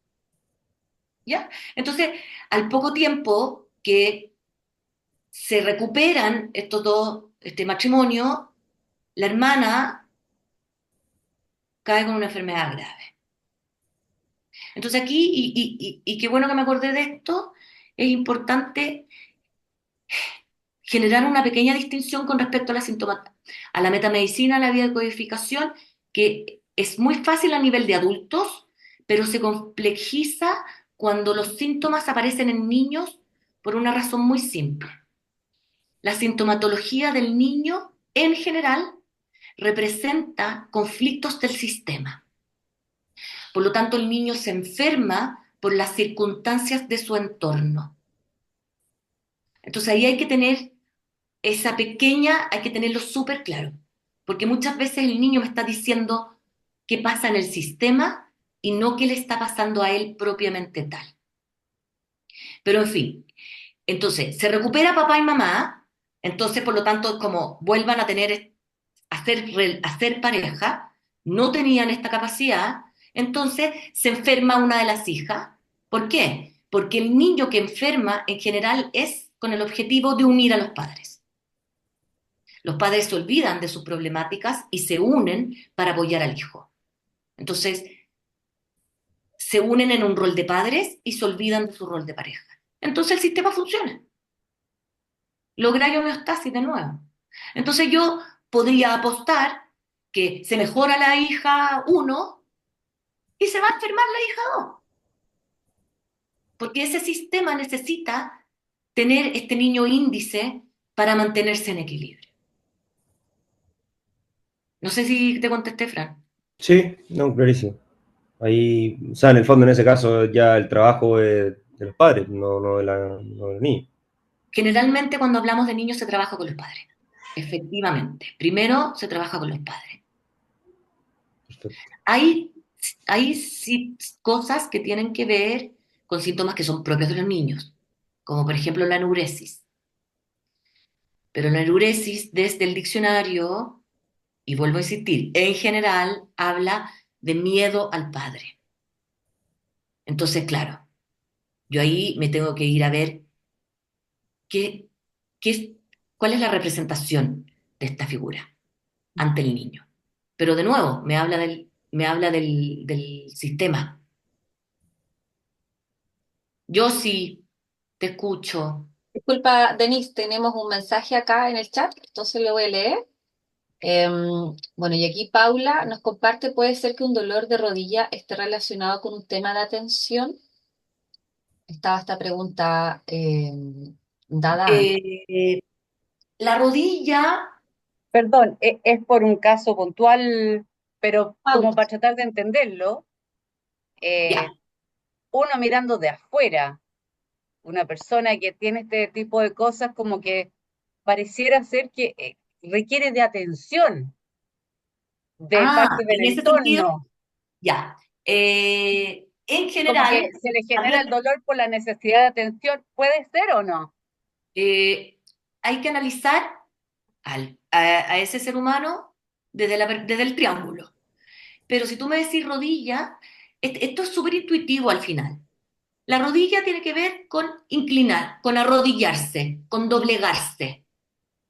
¿Ya? Entonces, al poco tiempo que se recuperan estos dos, este matrimonio, la hermana cae con una enfermedad grave. Entonces aquí, y qué bueno que me acordé de esto, es importante generar una pequeña distinción con respecto a a la metamedicina, a la biodecodificación, que es muy fácil a nivel de adultos, pero se complejiza cuando los síntomas aparecen en niños por una razón muy simple. La sintomatología del niño, en general, representa conflictos del sistema. Por lo tanto, el niño se enferma por las circunstancias de su entorno. Entonces ahí hay que tener esa pequeña, hay que tenerlo súper claro, porque muchas veces el niño me está diciendo qué pasa en el sistema y no qué le está pasando a él propiamente tal. Pero en fin, entonces se recupera papá y mamá, entonces por lo tanto como vuelvan a tener, hacer pareja, no tenían esta capacidad, entonces se enferma una de las hijas. ¿Por qué? Porque el niño que enferma en general es con el objetivo de unir a los padres. Los padres se olvidan de sus problemáticas y se unen para apoyar al hijo. Entonces, se unen en un rol de padres y se olvidan de su rol de pareja. Entonces el sistema funciona. Logra homeostasis de nuevo. Entonces yo podría apostar que se mejora la hija uno y se va a enfermar la hija 2, porque ese sistema necesita tener este niño índice para mantenerse en equilibrio. No sé si te contesté, Fran. Sí, no, clarísimo. Ahí, o sea, en el fondo, en ese caso, ya el trabajo es de los padres, no de los niños. Generalmente cuando hablamos de niños se trabaja con los padres. Efectivamente. Primero se trabaja con los padres. Perfecto. Hay, hay sí cosas que tienen que ver con síntomas que son propios de los niños, como por ejemplo la enuresis. Pero la enuresis desde el diccionario, y vuelvo a insistir, en general habla de miedo al padre. Entonces, claro, yo ahí me tengo que ir a ver qué, qué, cuál es la representación de esta figura ante el niño. Pero de nuevo, me habla del sistema. Yo sí te escucho. Disculpa, Denise, tenemos un mensaje acá en el chat, entonces lo voy a leer. Bueno, y aquí Paula nos comparte, puede ser que un dolor de rodilla esté relacionado con un tema de atención. Estaba esta pregunta dada antes. Eh, la rodilla, Perdón, es por un caso puntual, pero como Paula, para tratar de entenderlo, ya, eh, uno mirando de afuera, una persona que tiene este tipo de cosas como que pareciera ser que requiere de atención. de parte del En ese sentido, entorno, ya. En como que general, se le genera el también dolor por la necesidad de atención, ¿puede ser o no? hay que analizar a ese ser humano desde el triángulo. Pero si tú me decís rodilla, esto es súper intuitivo al final. La rodilla tiene que ver con inclinar, con arrodillarse, con doblegarse,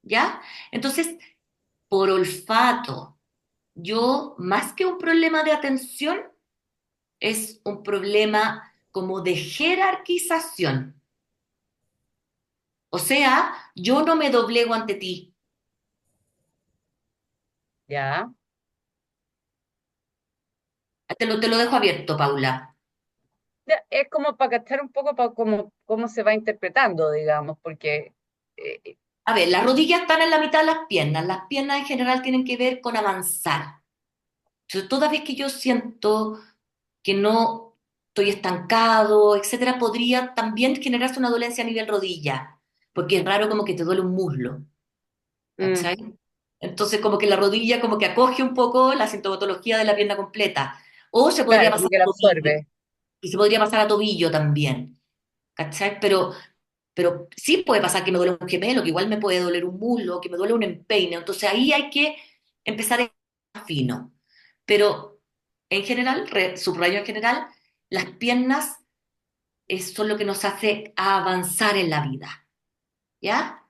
¿ya? Entonces, por olfato, yo, más que un problema de atención, es un problema como de jerarquización. O sea, yo no me doblego ante ti. Ya. Te lo dejo abierto, Paula. Ya, es como para cachar un poco para cómo se va interpretando, digamos, porque eh, A ver, las rodillas están en la mitad de las piernas. Las piernas en general tienen que ver con avanzar. Entonces, toda vez que yo siento que no estoy estancado, etcétera, podría también generarse una dolencia a nivel rodilla, porque es raro como que te duele un muslo, mm, ¿cachai? Entonces, como que la rodilla como que acoge un poco la sintomatología de la pierna completa. O se podría claro, pasar como que a la tobillo, absorbe. y se podría pasar a tobillo también, ¿cachai? Pero sí puede pasar que me duele un gemelo, que igual me puede doler un muslo, que me duele un empeine. Entonces ahí hay que empezar a ir más fino. Pero en general, subrayo en general, las piernas son lo que nos hace avanzar en la vida, ¿ya?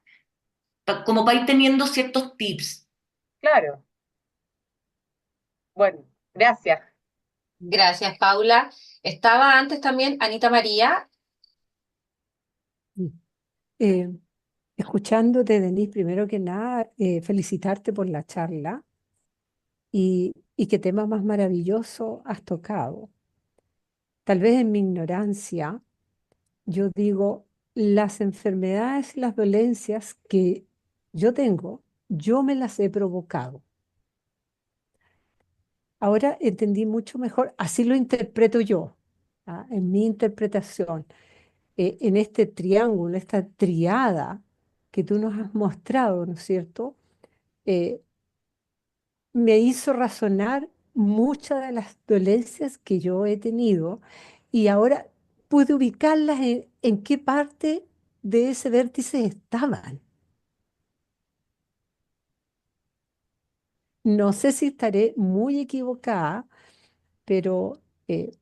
Como para ir teniendo ciertos tips. Claro. Bueno, gracias. Gracias, Paula. Estaba antes también Anita María. Mm. Eh, Escuchándote, Denise, primero que nada, felicitarte por la charla y qué tema más maravilloso has tocado. Tal vez en mi ignorancia, yo digo, las enfermedades y las dolencias que yo tengo, yo me las he provocado. Ahora entendí mucho mejor, así lo interpreto yo, ¿ah? En mi interpretación, en este triángulo, esta triada que tú nos has mostrado, ¿no es cierto? Eh, Me hizo razonar muchas de las dolencias que yo he tenido y ahora pude ubicarlas en qué parte de ese vértice estaban. No sé si estaré muy equivocada, pero ¿qué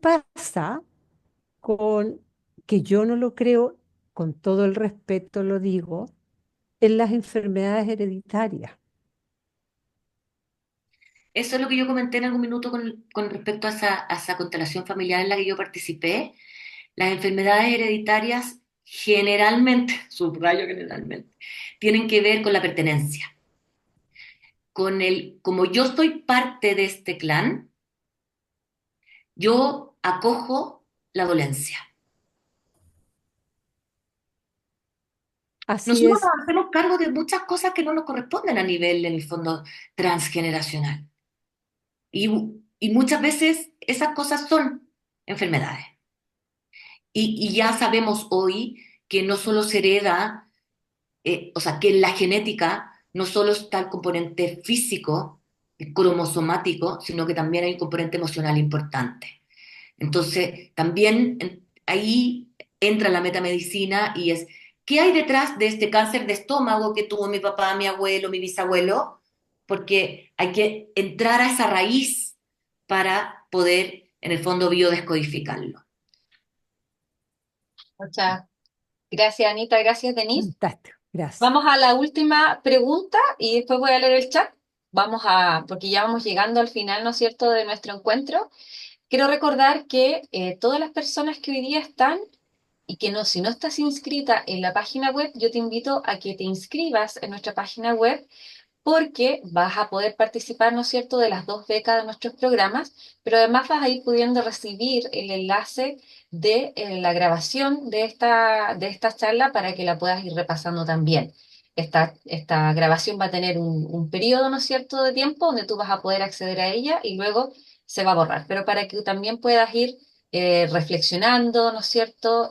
pasa con, que yo no lo creo, con todo el respeto lo digo, en las enfermedades hereditarias? Eso es lo que yo comenté en algún minuto con respecto a esa constelación familiar en la que yo participé. Las enfermedades hereditarias generalmente, subrayo generalmente, tienen que ver con la pertenencia. Como yo soy parte de este clan, yo acojo la dolencia. Así Nosotros es. nos hacemos cargo de muchas cosas que no nos corresponden a nivel, en el fondo, transgeneracional. Y, y muchas veces esas cosas son enfermedades. Y ya sabemos hoy que no solo se hereda, o sea, que en la genética no solo está el componente físico, el cromosomático, sino que también hay un componente emocional importante. Entonces, también ahí entra la metamedicina y es, ¿qué hay detrás de este cáncer de estómago que tuvo mi papá, mi abuelo, mi bisabuelo? Porque hay que entrar a esa raíz para poder, en el fondo, biodescodificarlo. Muchas gracias, Anita. Gracias, Denise. Fantástico. Gracias. Vamos a la última pregunta y después voy a leer el chat. Porque ya vamos llegando al final, ¿no es cierto?, de nuestro encuentro. Quiero recordar que todas las personas que hoy día están y que no, si no estás inscrita en la página web, yo te invito a que te inscribas en nuestra página web porque vas a poder participar, ¿no es cierto?, de las 2 becas de nuestros programas, pero además vas a ir pudiendo recibir el enlace de la grabación de esta charla para que la puedas ir repasando también. Esta grabación va a tener un periodo, ¿no es cierto?, de tiempo donde tú vas a poder acceder a ella y luego se va a borrar, pero para que tú también puedas ir reflexionando, ¿no es cierto?,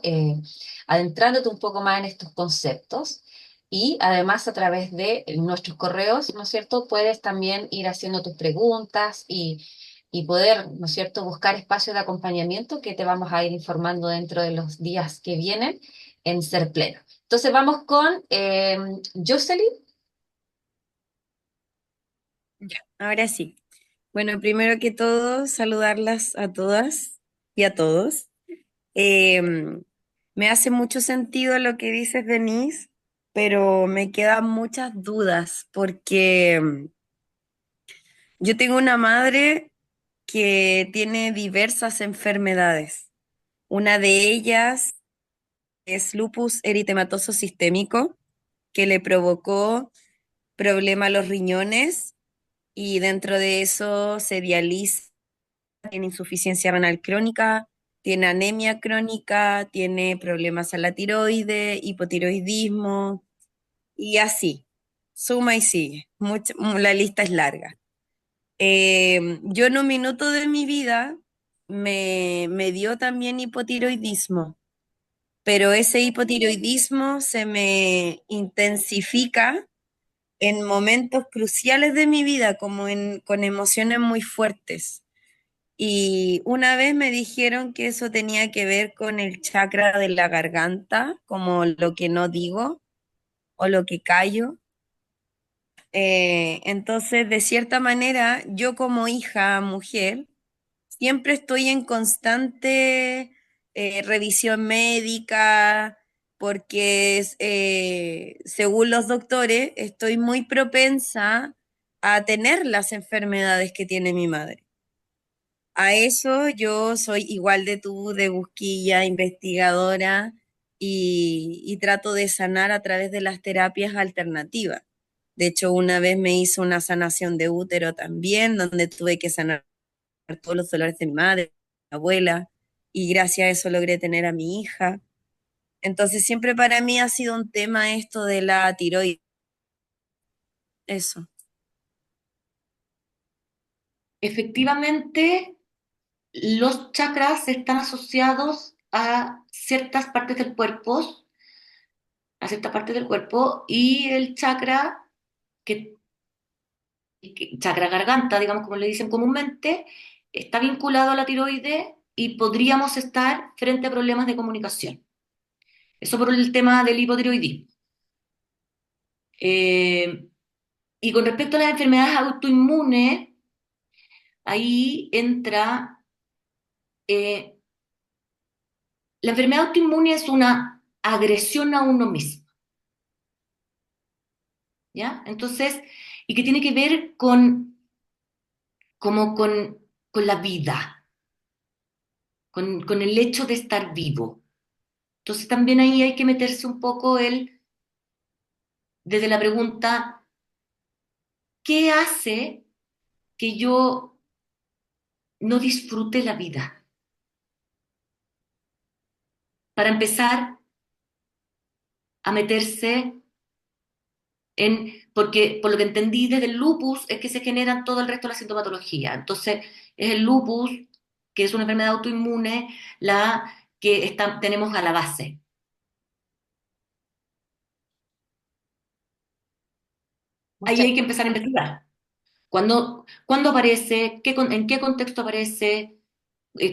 adentrándote un poco más en estos conceptos. Y además a través de nuestros correos, ¿no es cierto? Puedes también ir haciendo tus preguntas y poder, ¿no es cierto?, buscar espacios de acompañamiento que te vamos a ir informando dentro de los días que vienen en Ser Pleno. Entonces vamos con Jocelyn. Ya, ahora sí. Bueno, primero que todo, saludarlas a todas y a todos. Me hace mucho sentido lo que dices, Denise, pero me quedan muchas dudas porque yo tengo una madre que tiene diversas enfermedades. Una de ellas es lupus eritematoso sistémico, que le provocó problema a los riñones y dentro de eso se dializa, tiene insuficiencia renal crónica, tiene anemia crónica, tiene problemas a la tiroide, hipotiroidismo y así. Suma y sigue. La lista es larga. Yo en un minuto de mi vida me dio también hipotiroidismo, pero ese hipotiroidismo se me intensifica en momentos cruciales de mi vida, como con emociones muy fuertes. Y una vez me dijeron que eso tenía que ver con el chakra de la garganta, como lo que no digo o lo que callo. Entonces, de cierta manera, yo como hija, mujer, siempre estoy en constante revisión médica porque según los doctores estoy muy propensa a tener las enfermedades que tiene mi madre. A eso yo soy igual de tú, de busquilla, investigadora y trato de sanar a través de las terapias alternativas. De hecho, una vez me hizo una sanación de útero también, donde tuve que sanar todos los dolores de mi madre, de mi abuela, y gracias a eso logré tener a mi hija. Entonces, siempre para mí ha sido un tema esto de la tiroides. Eso. Efectivamente, los chakras están asociados a ciertas partes del cuerpo, y el chakra, que, chakra garganta, digamos como le dicen comúnmente, está vinculado a la tiroides y podríamos estar frente a problemas de comunicación. Eso por el tema del hipotiroidismo. Eh, y con respecto a las enfermedades autoinmunes, ahí entra, eh, la enfermedad autoinmune es una agresión a uno mismo, ¿ya? Entonces, y que tiene que ver como con la vida, con el hecho de estar vivo. Entonces también ahí hay que meterse un poco desde la pregunta, ¿qué hace que yo no disfrute la vida? Para empezar a meterse porque por lo que entendí desde el lupus es que se generan todo el resto de la sintomatología. Entonces, es el lupus, que es una enfermedad autoinmune, la que tenemos a la base. Ahí Muchas, hay que empezar a investigar. ¿Cuándo aparece? ¿En qué contexto aparece?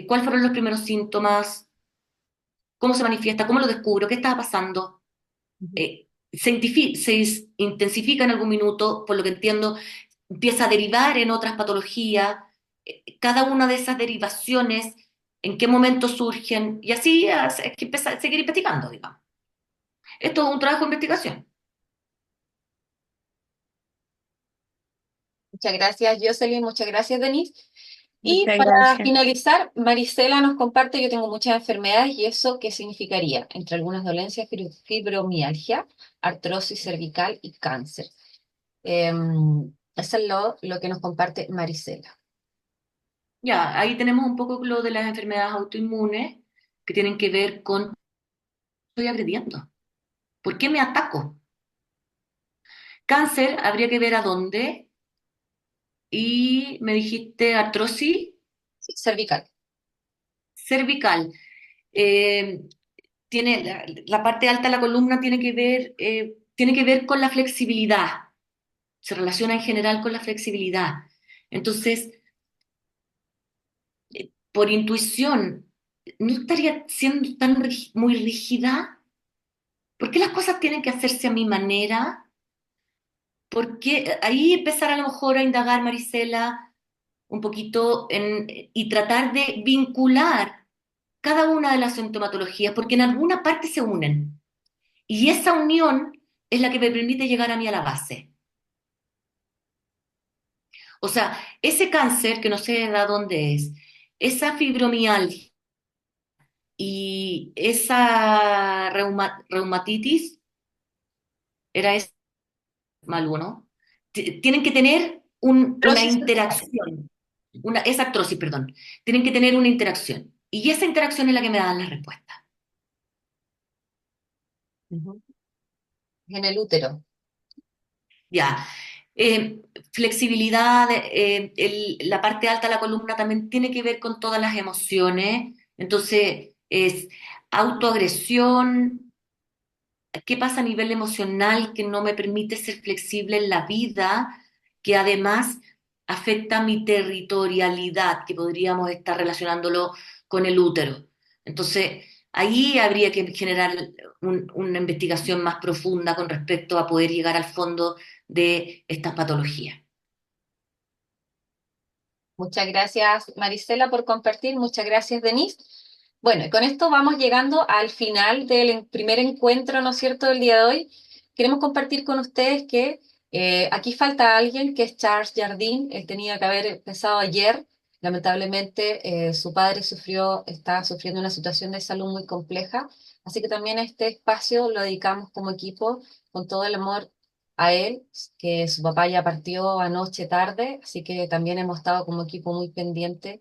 ¿Cuáles fueron los primeros síntomas? ¿Cómo se manifiesta? ¿Cómo lo descubro? ¿Qué estaba pasando? Se intensifica en algún minuto, por lo que entiendo, empieza a derivar en otras patologías, cada una de esas derivaciones, en qué momento surgen, y así es que empieza a seguir investigando, digamos. Esto es un trabajo de investigación. muchas gracias, Jocelyn, muchas gracias, Denise. Y Muchas para gracias. finalizar, Marisela nos comparte, yo tengo muchas enfermedades y eso qué significaría, entre algunas dolencias, fibromialgia, artrosis cervical y cáncer. Eso es lo que nos comparte Marisela. Ya, ahí tenemos un poco lo de las enfermedades autoinmunes que tienen que ver con, estoy agrediendo. ¿Por qué me ataco? Cáncer, habría que ver a dónde. Y me dijiste artrosis Sí, cervical. cervical. Eh, la parte alta de la columna tiene que ver tiene que ver con la flexibilidad, se relaciona en general con la flexibilidad. Entonces, por intuición, ¿no estaría siendo tan muy rígida? ¿Por qué las cosas tienen que hacerse a mi manera? ¿Por qué? Ahí empezar a lo mejor a indagar, Marisela, un poquito y tratar de vincular cada una de las sintomatologías, porque en alguna parte se unen. Y esa unión es la que me permite llegar a mí a la base. O sea, ese cáncer, que no sé de dónde es, esa fibromialgia y esa reumatitis, era ese mal uno, tienen que tener una Artrosis. interacción, esa artrosis, perdón, tienen que tener una interacción. Y esa interacción es la que me da la respuesta. Ujú. En el útero. Ya. Flexibilidad, la parte alta de la columna también tiene que ver con todas las emociones. Entonces, es autoagresión. ¿Qué pasa a nivel emocional que no me permite ser flexible en la vida? Que además afecta mi territorialidad, que podríamos estar relacionándolo con el útero. Entonces, ahí habría que generar una investigación más profunda con respecto a poder llegar al fondo de estas patologías. Muchas gracias, Marisela, por compartir. Muchas gracias, Denise. Bueno, y con esto vamos llegando al final del primer encuentro, ¿no es cierto?, del día de hoy. Queremos compartir con ustedes que aquí falta alguien, que es Charles Jardín. Él tenía que haber empezado ayer. Lamentablemente, su padre está sufriendo una situación de salud muy compleja. Así que también este espacio lo dedicamos como equipo con todo el amor a él, que su papá ya partió anoche tarde, así que también hemos estado como equipo muy pendiente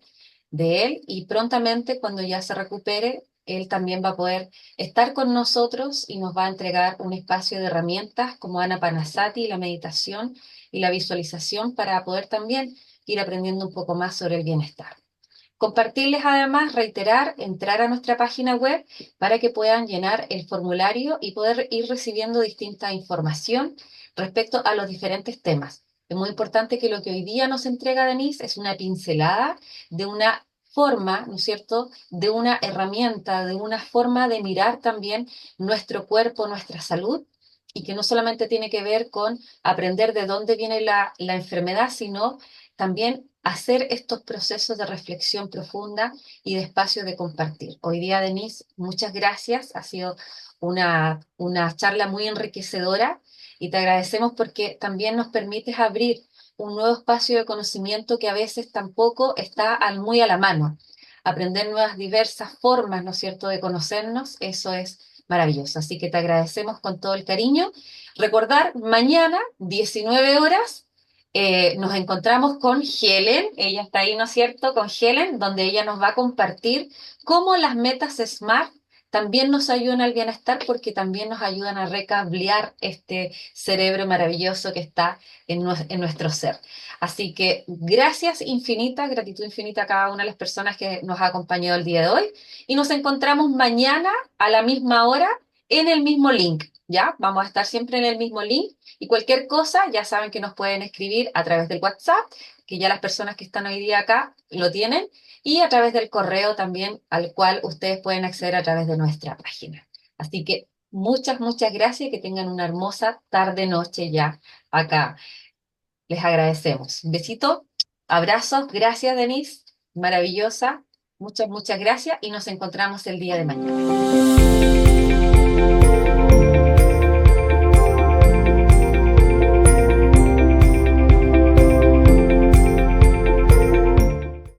de él y prontamente cuando ya se recupere, él también va a poder estar con nosotros y nos va a entregar un espacio de herramientas como Anapanasati, la meditación y la visualización para poder también ir aprendiendo un poco más sobre el bienestar. Compartirles además, reiterar, entrar a nuestra página web para que puedan llenar el formulario y poder ir recibiendo distinta información respecto a los diferentes temas. Es muy importante que lo que hoy día nos entrega Denise es una pincelada de una forma, ¿no es cierto?, de una herramienta, de una forma de mirar también nuestro cuerpo, nuestra salud, y que no solamente tiene que ver con aprender de dónde viene la enfermedad, sino también hacer estos procesos de reflexión profunda y de espacio de compartir. Hoy día, Denise, muchas gracias. Ha sido una charla muy enriquecedora y te agradecemos porque también nos permites abrir un nuevo espacio de conocimiento que a veces tampoco está muy a la mano. Aprender nuevas diversas formas, ¿no es cierto?, de conocernos, eso es maravilloso. Así que te agradecemos con todo el cariño. Recordar, mañana, 19 horas, nos encontramos con Helen, ella está ahí, ¿no es cierto?, con Helen, donde ella nos va a compartir cómo las metas SMART también nos ayudan al bienestar porque también nos ayudan a recablear este cerebro maravilloso que está en nuestro ser. Así que gracias infinitas, gratitud infinita a cada una de las personas que nos ha acompañado el día de hoy y nos encontramos mañana a la misma hora en el mismo link, ¿ya? Vamos a estar siempre en el mismo link y cualquier cosa ya saben que nos pueden escribir a través del WhatsApp, que ya las personas que están hoy día acá lo tienen, y a través del correo también al cual ustedes pueden acceder a través de nuestra página. Así que muchas, muchas gracias y que tengan una hermosa tarde-noche ya acá. Les agradecemos. Un besito, abrazos, gracias Denise, maravillosa. Muchas, muchas gracias y nos encontramos el día de mañana.